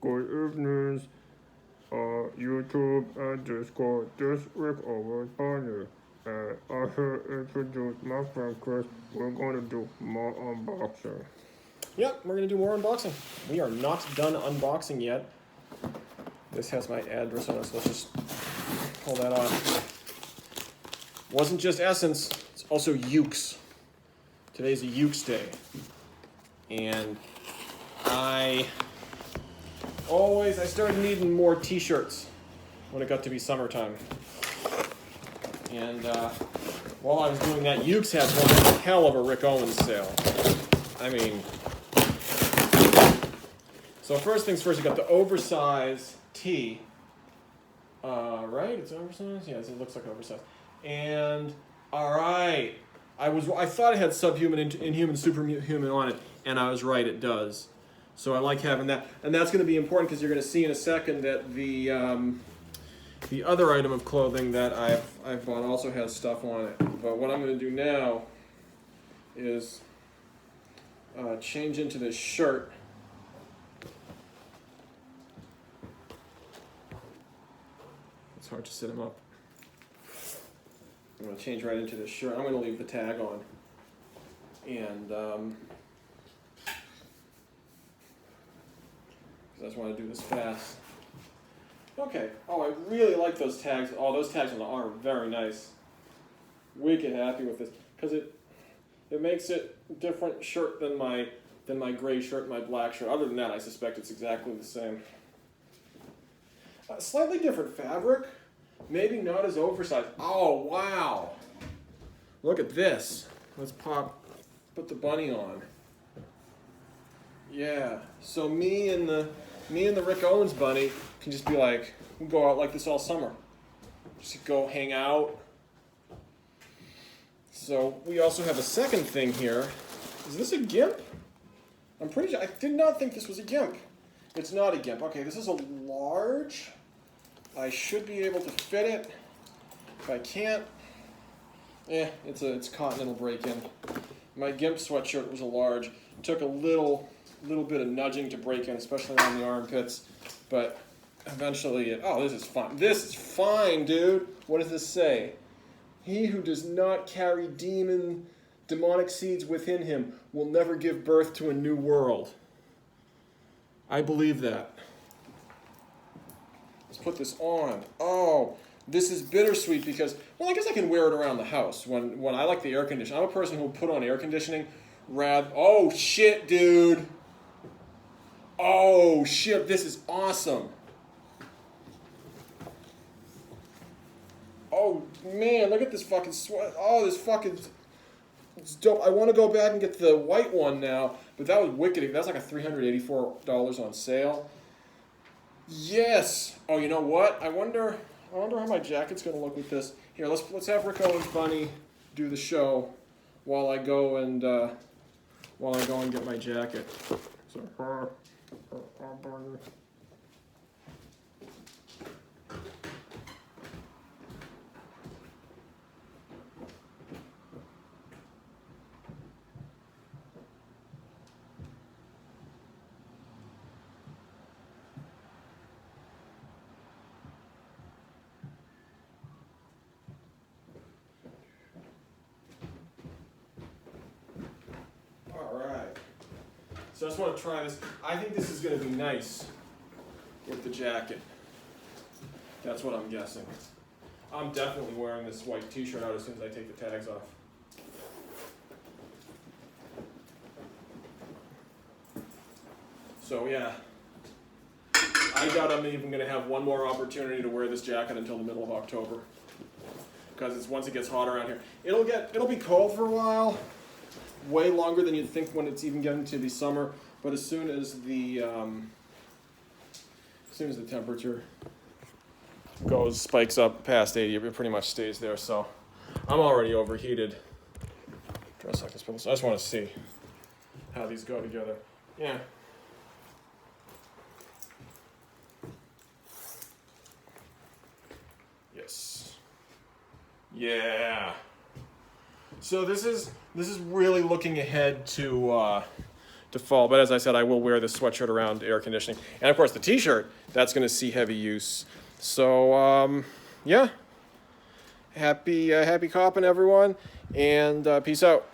Good evenings, YouTube and Discord. This Ricc Owens Bunny. And I should introduce my friend Chris. We're going to do more unboxing. Yep, we're going to do more unboxing. We are not done unboxing yet. This has my address on it, so let's just pull that off. Wasn't just Essence, it's also Ukes. Today's a Ukes day. And I started needing more t-shirts when it got to be summertime. And while I was doing that, Ukes had one hell of a Ricc Owens sale. I mean, so first things first, you got the oversized tee. Right? It's oversized? Yes, it looks like oversized. And, alright. I thought it had subhuman, inhuman, superhuman on it, and I was right, it does. So I like having that. And that's going to be important because you're going to see in a second that the other item of clothing that I've bought also has stuff on it. But what I'm going to do now is change into this shirt. It's hard to sit him up. I'm going to change right into this shirt. I'm going to leave the tag on. And I just want to do this fast. Okay. Oh, I really like those tags. Oh, those tags on the arm are very nice. Wicked happy with this because it makes it a different shirt than my gray shirt and my black shirt. Other than that, I suspect it's exactly the same. Slightly different fabric. Maybe not as oversized. Oh, wow. Look at this. Let's put the bunny on. Yeah. So me and the Ricc Owens bunny can just be like, we go out like this all summer. Just go hang out. So we also have a second thing here. Is this a GIMP? I'm pretty sure, I did not think this was a GIMP. It's not a GIMP. Okay, this is a large. I should be able to fit it. If I can't, it's cotton, it'll break in. My GIMP sweatshirt was a large. It took a little bit of nudging to break in, especially on the armpits. But eventually, this is fine. This is fine, dude. What does this say? He who does not carry demonic seeds within him will never give birth to a new world. I believe that. Let's put this on. Oh, this is bittersweet because, well, I guess I can wear it around the house when I like the air conditioning. I'm a person who will put on air conditioning oh, shit, dude. Oh, shit, this is awesome. Oh, man, look at this fucking sweat. Oh, it's dope. I want to go back and get the white one now, but that was wicked. That's like a $384 on sale. Yes. Oh, you know what? I wonder how my jacket's going to look with this. Here, let's have Ricc Owens Bunny do the show while I go and get my jacket. So, So I just want to try this. I think this is going to be nice with the jacket. That's what I'm guessing. I'm definitely wearing this white t-shirt out as soon as I take the tags off. So yeah, I doubt I'm even going to have one more opportunity to wear this jacket until the middle of October. Because once it gets hot around here. It'll be cold for a while. Way longer than you'd think when it's even getting to the summer, but as soon as the temperature spikes up past 80, it pretty much stays there. So I'm already overheated. Dress like this, but I just want to see how these go together. Yeah. Yes. Yeah. So this is really looking ahead to to fall. But as I said, I will wear this sweatshirt around air conditioning. And of course the t-shirt, that's going to see heavy use. So yeah, happy copping everyone, and peace out.